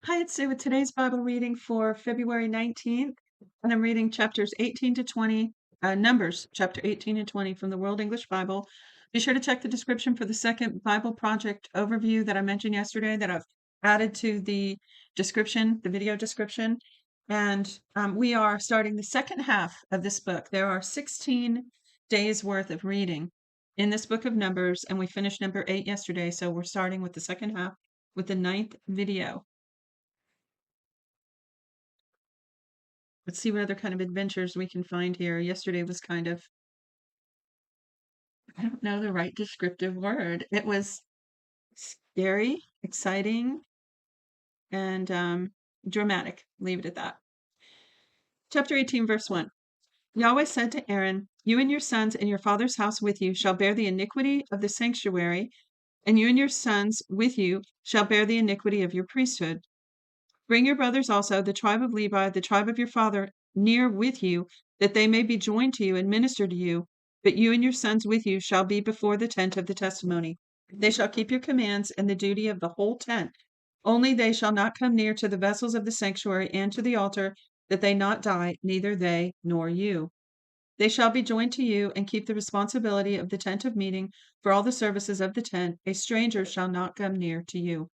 Hi, it's Sue with today's Bible reading for February 19th, and I'm reading chapters 18 to 20, Numbers chapter 18 and 20 from the World English Bible. Be sure to check the description for the second Bible project overview that I mentioned yesterday that I've added to the description, the video description. And we are starting the second half of this book. There are 16 days worth of reading in this book of Numbers, and we finished number 8 yesterday. So we're starting with the second half with the 9th video. Let's see what other kind of adventures we can find here. Yesterday was kind of, I don't know the right descriptive word. It was scary, exciting, and dramatic. Leave it at that. Chapter 18, verse 1. Yahweh said to Aaron, "You and your sons and your father's house with you shall bear the iniquity of the sanctuary, and you and your sons with you shall bear the iniquity of your priesthood. Bring your brothers also, the tribe of Levi, the tribe of your father, near with you, that they may be joined to you and minister to you. But you and your sons with you shall be before the tent of the testimony. They shall keep your commands and the duty of the whole tent. Only they shall not come near to the vessels of the sanctuary and to the altar, that they not die, neither they nor you. They shall be joined to you and keep the responsibility of the tent of meeting for all the services of the tent. A stranger shall not come near to you.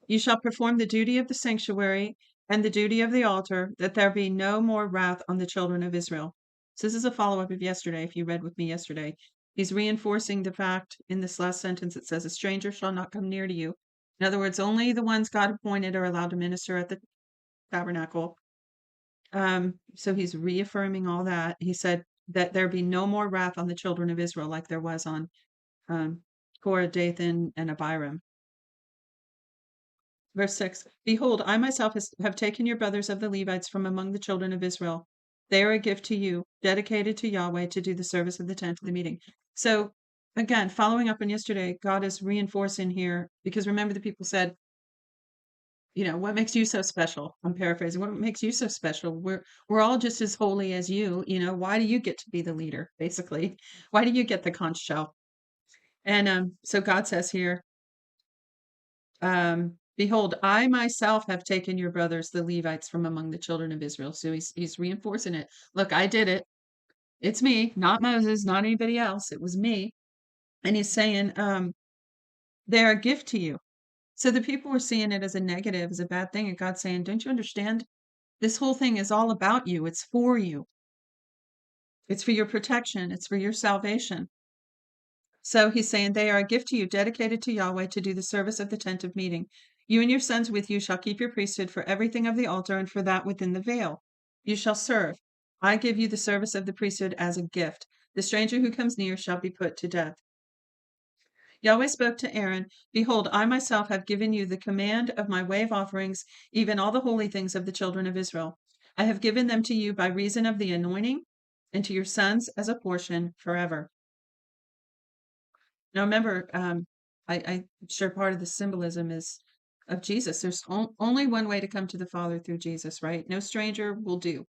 You shall perform the duty of the sanctuary and the duty of the altar, that there be no more wrath on the children of Israel." So this is a follow-up of yesterday, if you read with me yesterday. He's reinforcing the fact in this last sentence. It says, "A stranger shall not come near to you." In other words, only the ones God appointed are allowed to minister at the tabernacle. So he's reaffirming all that. He said that there be no more wrath on the children of Israel like there was on Korah, Dathan, and Abiram. Verse 6. Behold, I myself have taken your brothers of the Levites from among the children of Israel. They are a gift to you, dedicated to Yahweh to do the service of the tent of the meeting. So, again, following up on yesterday, God is reinforcing here, because remember the people said, what makes you so special? I'm paraphrasing. What makes you so special? We're all just as holy as you. Why do you get to be the leader, basically? Why do you get the conch shell? And so God says here, "Behold, I myself have taken your brothers, the Levites, from among the children of Israel." So he's reinforcing it. Look, I did it. It's me, not Moses, not anybody else. It was me. And he's saying, they're a gift to you. So the people were seeing it as a negative, as a bad thing. And God's saying, don't you understand? This whole thing is all about you. It's for you. It's for your protection. It's for your salvation. So he's saying, they are a gift to you, dedicated to Yahweh to do the service of the tent of meeting. You and your sons with you shall keep your priesthood for everything of the altar and for that within the veil. You shall serve. I give you the service of the priesthood as a gift. The stranger who comes near shall be put to death. Yahweh spoke to Aaron, "Behold, I myself have given you the command of my wave offerings, even all the holy things of the children of Israel. I have given them to you by reason of the anointing, and to your sons as a portion forever." Now remember, I'm sure part of the symbolism is of Jesus. There's only one way to come to the Father, through Jesus, right? No stranger will do.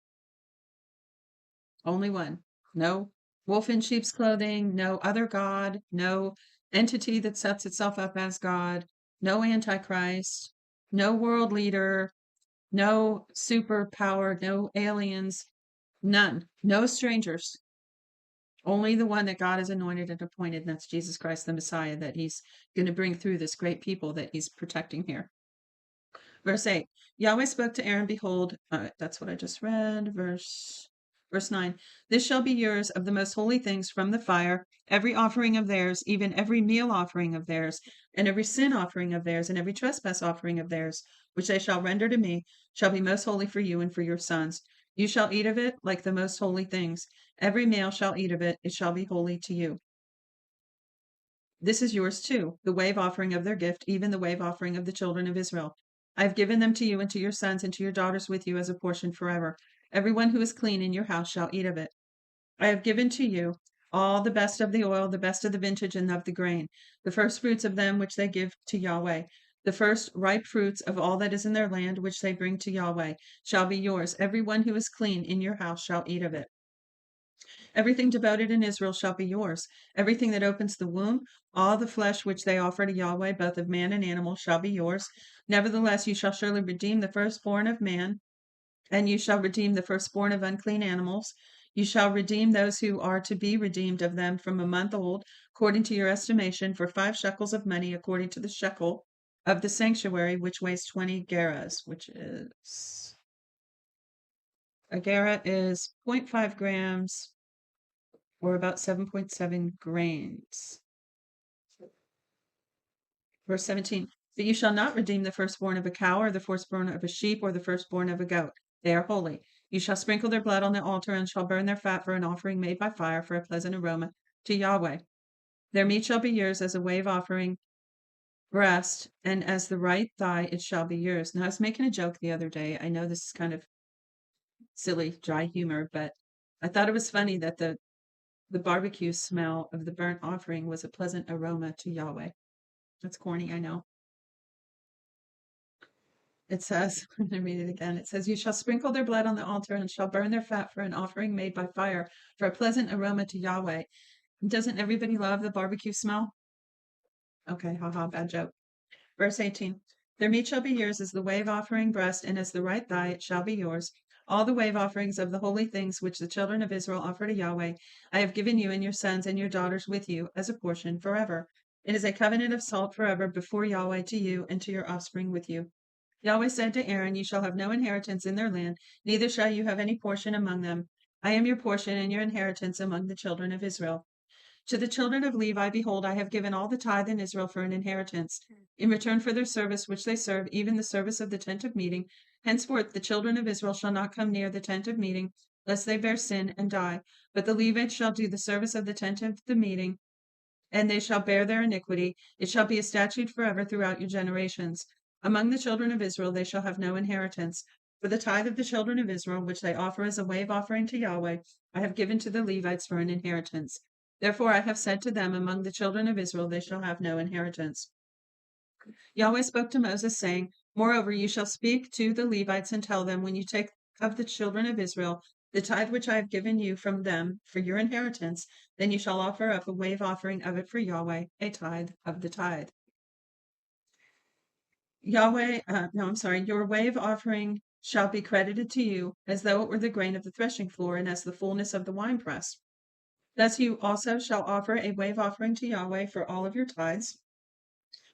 Only one. No wolf in sheep's clothing, no other God, no entity that sets itself up as God, no Antichrist, no world leader, no superpower, no aliens, none, no strangers. Only the one that God has anointed and appointed, and that's Jesus Christ, the Messiah, that he's going to bring through this great people that he's protecting here. Verse 8, Yahweh spoke to Aaron, behold, that's what I just read, verse 9, this shall be yours of the most holy things from the fire, every offering of theirs, even every meal offering of theirs, and every sin offering of theirs, and every trespass offering of theirs, which they shall render to me, shall be most holy for you and for your sons. You shall eat of it like the most holy things. Every male shall eat of it. It shall be holy to you. This is yours too, the wave offering of their gift, even the wave offering of the children of Israel. I have given them to you and to your sons and to your daughters with you as a portion forever. Everyone who is clean in your house shall eat of it. I have given to you all the best of the oil, the best of the vintage and of the grain, the first fruits of them which they give to Yahweh. The first ripe fruits of all that is in their land, which they bring to Yahweh, shall be yours. Everyone who is clean in your house shall eat of it. Everything devoted in Israel shall be yours. Everything that opens the womb, all the flesh which they offer to Yahweh, both of man and animal, shall be yours. Nevertheless, you shall surely redeem the firstborn of man, and you shall redeem the firstborn of unclean animals. You shall redeem those who are to be redeemed of them from a month old, according to your estimation, for 5 shekels of money, according to the shekel of the sanctuary, which weighs 20 gerahs, which is a gerah is 0.5 grams or about 7.7 grains. Verse 17, but you shall not redeem the firstborn of a cow or the firstborn of a sheep or the firstborn of a goat. They are holy. You shall sprinkle their blood on the altar and shall burn their fat for an offering made by fire for a pleasant aroma to Yahweh. Their meat shall be yours as a wave offering, breast, and as the right thigh it shall be yours. Now, I was making a joke the other day. I know this is kind of silly, dry humor, but I thought it was funny that the barbecue smell of the burnt offering was a pleasant aroma to Yahweh. That's corny, I know. It says, I'm going to read it again. It says, you shall sprinkle their blood on the altar and shall burn their fat for an offering made by fire for a pleasant aroma to Yahweh. Doesn't everybody love the barbecue smell? Okay, haha, bad joke. Verse 18, their meat shall be yours as the wave offering breast, and as the right thigh it shall be yours. All the wave offerings of the holy things which the children of Israel offer to Yahweh, I have given you and your sons and your daughters with you as a portion forever. It is a covenant of salt forever before Yahweh to you and to your offspring with you. Yahweh said to Aaron, you shall have no inheritance in their land, neither shall you have any portion among them. I am your portion and your inheritance among the children of Israel. To the children of Levi, behold, I have given all the tithe in Israel for an inheritance, in return for their service which they serve, even the service of the tent of meeting. Henceforth the children of Israel shall not come near the tent of meeting, lest they bear sin and die. But the Levites shall do the service of the tent of the meeting, and they shall bear their iniquity. It shall be a statute forever throughout your generations. Among the children of Israel they shall have no inheritance. For the tithe of the children of Israel, which they offer as a wave offering to Yahweh, I have given to the Levites for an inheritance. Therefore I have said to them, among the children of Israel they shall have no inheritance. Yahweh spoke to Moses, saying, moreover, you shall speak to the Levites and tell them, when you take of the children of Israel the tithe which I have given you from them for your inheritance, then you shall offer up a wave offering of it for Yahweh, a tithe of the tithe. Your wave offering shall be credited to you as though it were the grain of the threshing floor and as the fullness of the winepress. Thus you also shall offer a wave offering to Yahweh for all of your tithes,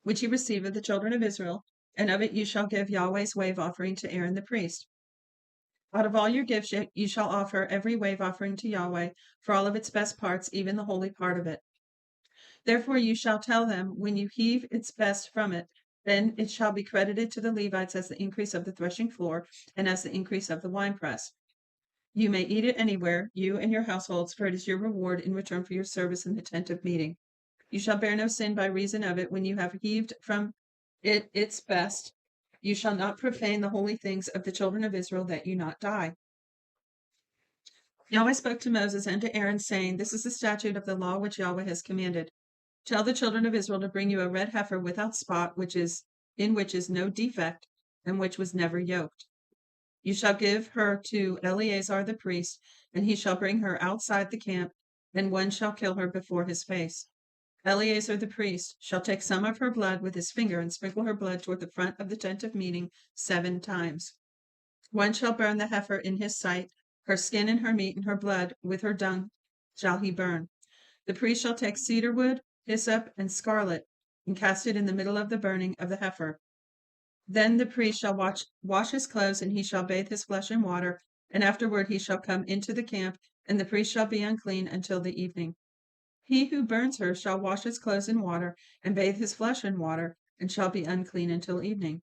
which you receive of the children of Israel, and of it you shall give Yahweh's wave offering to Aaron the priest. Out of all your gifts you shall offer every wave offering to Yahweh for all of its best parts, even the holy part of it. Therefore you shall tell them, when you heave its best from it, then it shall be credited to the Levites as the increase of the threshing floor and as the increase of the winepress. You may eat it anywhere, you and your households, for it is your reward in return for your service in the tent of meeting. You shall bear no sin by reason of it when you have heaved from it its best. You shall not profane the holy things of the children of Israel, that you not die. Yahweh spoke to Moses and to Aaron, saying, this is the statute of the law which Yahweh has commanded. Tell the children of Israel to bring you a red heifer without spot, in which is no defect, and which was never yoked. You shall give her to Eleazar the priest, and he shall bring her outside the camp, and one shall kill her before his face. Eleazar the priest shall take some of her blood with his finger and sprinkle her blood toward the front of the tent of meeting 7 times. One shall burn the heifer in his sight, her skin and her meat and her blood with her dung shall he burn. The priest shall take cedar wood, hyssop, and scarlet, and cast it in the middle of the burning of the heifer. Then the priest shall wash his clothes, and he shall bathe his flesh in water, and afterward he shall come into the camp, and the priest shall be unclean until the evening. He who burns her shall wash his clothes in water, and bathe his flesh in water, and shall be unclean until evening.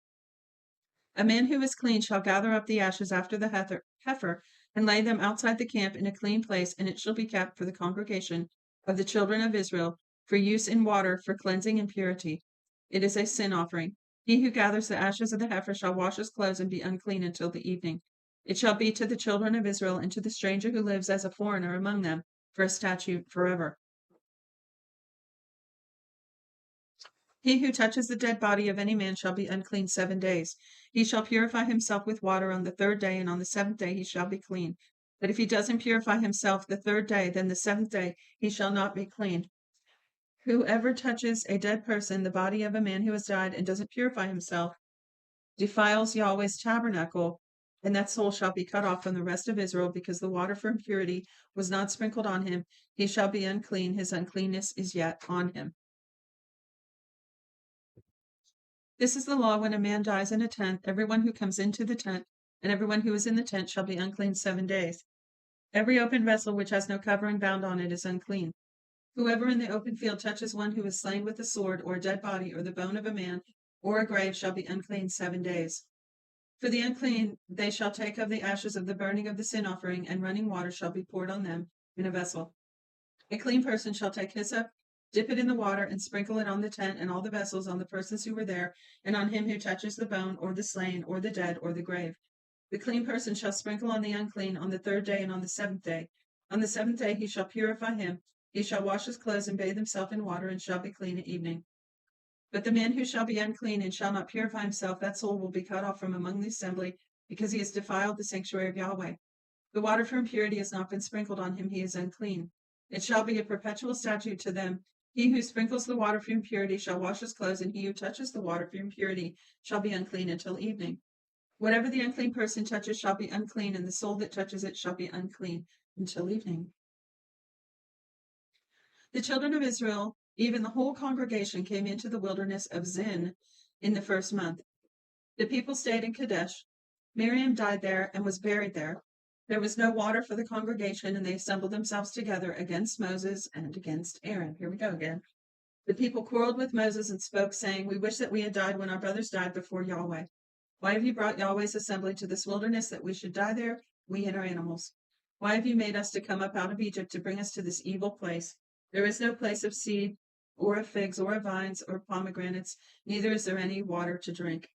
A man who is clean shall gather up the ashes after the heifer, and lay them outside the camp in a clean place, and it shall be kept for the congregation of the children of Israel, for use in water, for cleansing and purity. It is a sin offering. He who gathers the ashes of the heifer shall wash his clothes and be unclean until the evening. It shall be to the children of Israel and to the stranger who lives as a foreigner among them for a statute forever. He who touches the dead body of any man shall be unclean 7 days. He shall purify himself with water on the 3rd day, and on the 7th day he shall be clean. But if he doesn't purify himself the third day, then the seventh day he shall not be clean. Whoever touches a dead person, the body of a man who has died, and doesn't purify himself, defiles Yahweh's tabernacle, and that soul shall be cut off from the rest of Israel, because the water for impurity was not sprinkled on him. He shall be unclean. His uncleanness is yet on him. This is the law when a man dies in a tent. Everyone who comes into the tent and everyone who is in the tent shall be unclean 7 days. Every open vessel which has no covering bound on it is unclean. Whoever in the open field touches one who is slain with a sword, or a dead body, or the bone of a man, or a grave, shall be unclean 7 days. For the unclean they shall take of the ashes of the burning of the sin offering, and running water shall be poured on them in a vessel. A clean person shall take hyssop, dip it in the water, and sprinkle it on the tent and all the vessels, on the persons who were there, and on him who touches the bone, or the slain, or the dead, or the grave. The clean person shall sprinkle on the unclean on the third day and on the seventh day. On the seventh day he shall purify him. He shall wash his clothes and bathe himself in water, and shall be clean at evening. But the man who shall be unclean and shall not purify himself, that soul will be cut off from among the assembly, because he has defiled the sanctuary of Yahweh. The water for impurity has not been sprinkled on him, he is unclean. It shall be a perpetual statute to them. He who sprinkles the water for impurity shall wash his clothes, and he who touches the water for impurity shall be unclean until evening. Whatever the unclean person touches shall be unclean, and the soul that touches it shall be unclean until evening. The children of Israel, even the whole congregation, came into the wilderness of Zin in the first month. The people stayed in Kadesh. Miriam died there and was buried there. There was no water for the congregation, and they assembled themselves together against Moses and against Aaron. Here we go again. The people quarreled with Moses and spoke, saying, "We wish that we had died when our brothers died before Yahweh. Why have you brought Yahweh's assembly to this wilderness, that we should die there, we and our animals? Why have you made us to come up out of Egypt to bring us to this evil place? There is no place of seed, or of figs, or of vines, or pomegranates, neither is there any water to drink."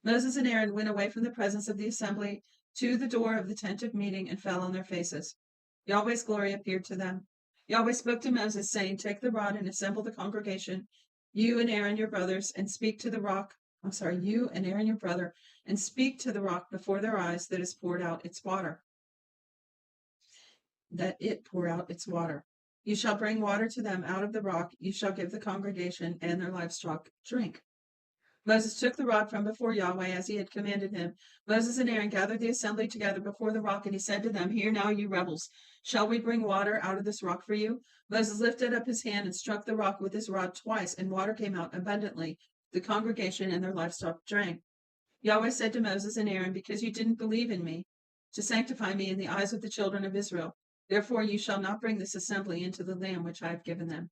Moses and Aaron went away from the presence of the assembly to the door of the tent of meeting and fell on their faces. Yahweh's glory appeared to them. Yahweh spoke to Moses, saying, "Take the rod and assemble the congregation, you and Aaron your brothers, and speak to the rock. You and Aaron your brother, and speak to the rock before their eyes, that has poured out its water. That it pour out its water. You shall bring water to them out of the rock. You shall give the congregation and their livestock drink." Moses took the rod from before Yahweh as he had commanded him. Moses and Aaron gathered the assembly together before the rock, and he said to them, "Hear now, you rebels, shall we bring water out of this rock for you?" Moses lifted up his hand and struck the rock with his rod twice, and water came out abundantly. The congregation and their livestock drank. Yahweh said to Moses and Aaron, "Because you didn't believe in me, to sanctify me in the eyes of the children of Israel, therefore you shall not bring this assembly into the land which I have given them."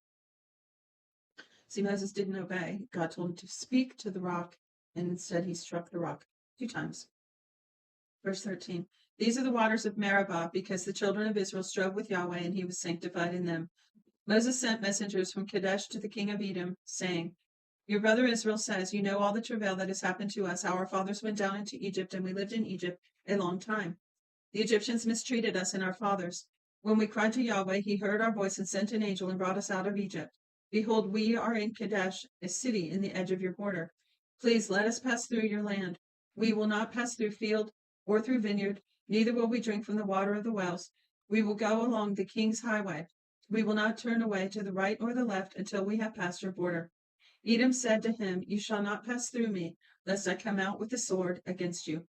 See, Moses didn't obey. God told him to speak to the rock, and instead he struck the rock 2 times. Verse 13. These are the waters of Meribah, because the children of Israel strove with Yahweh, and he was sanctified in them. Moses sent messengers from Kadesh to the king of Edom, saying, "Your brother Israel says, you know all the travail that has happened to us, how our fathers went down into Egypt, and we lived in Egypt a long time. The Egyptians mistreated us and our fathers. When we cried to Yahweh, he heard our voice and sent an angel and brought us out of Egypt. Behold, we are in Kadesh, a city in the edge of your border. Please let us pass through your land. We will not pass through field or through vineyard, neither will we drink from the water of the wells. We will go along the king's highway. We will not turn away to the right or the left until we have passed your border." Edom said to him, "You shall not pass through me, lest I come out with the sword against you."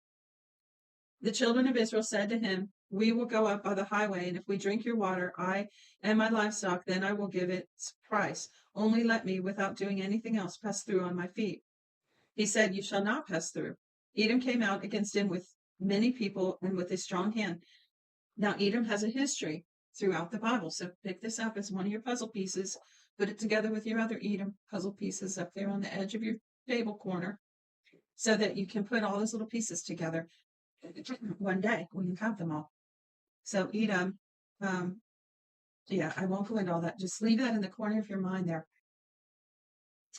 The children of Israel said to him, "We will go up by the highway, and if we drink your water, I and my livestock, then I will give its price. Only let me, without doing anything else, pass through on my feet." He said, "You shall not pass through." Edom came out against him with many people and with a strong hand. Now, Edom has a history throughout the Bible, so pick this up as one of your puzzle pieces. Put it together with your other Edom puzzle pieces up there on the edge of your table corner, so that you can put all those little pieces together one day when you count them all. So Edom, I won't go into all that. Just leave that in the corner of your mind there.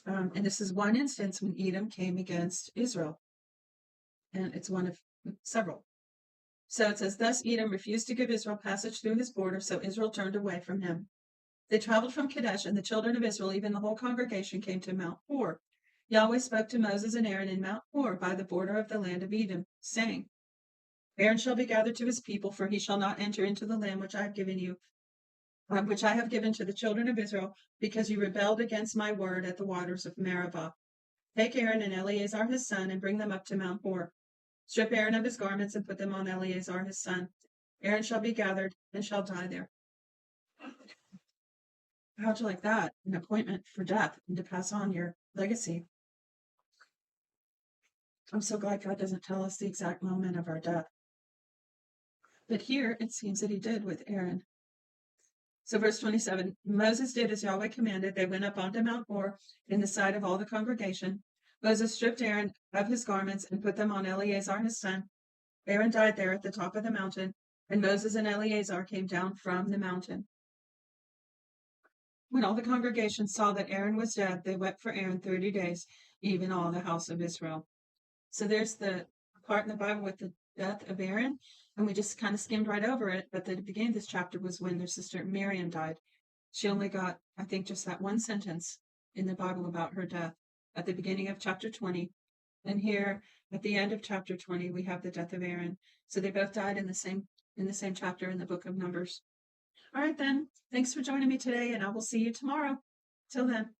And this is one instance when Edom came against Israel, and it's one of several. So it says, "Thus Edom refused to give Israel passage through his border, so Israel turned away from him. They traveled from Kadesh, and the children of Israel, even the whole congregation, came to Mount Hor. Yahweh spoke to Moses and Aaron in Mount Hor by the border of the land of Edom, saying, Aaron shall be gathered to his people, for he shall not enter into the land which I have given you, which I have given to the children of Israel, because you rebelled against my word at the waters of Meribah. Take Aaron and Eleazar his son, and bring them up to Mount Hor. Strip Aaron of his garments, and put them on Eleazar his son. Aaron shall be gathered, and shall die there. How'd you like that? An appointment for death, and to pass on your legacy. I'm so glad God doesn't tell us the exact moment of our death. But here it seems that he did with Aaron. So verse 27, Moses did as Yahweh commanded. They went up onto Mount Hor in the sight of all the congregation. Moses stripped Aaron of his garments and put them on Eleazar his son. Aaron died there at the top of the mountain, and Moses and Eleazar came down from the mountain. When all the congregation saw that Aaron was dead, they wept for Aaron 30 days, even all the house of Israel. So there's the part in the Bible with the death of Aaron, and we just kind of skimmed right over it. But the beginning of this chapter was when their sister Miriam died. She only got, I think, just that one sentence in the Bible about her death at the beginning of chapter 20. And here at the end of chapter 20, we have the death of Aaron. So they both died in the same chapter in the book of Numbers. All right, then. Thanks for joining me today, and I will see you tomorrow. Till then.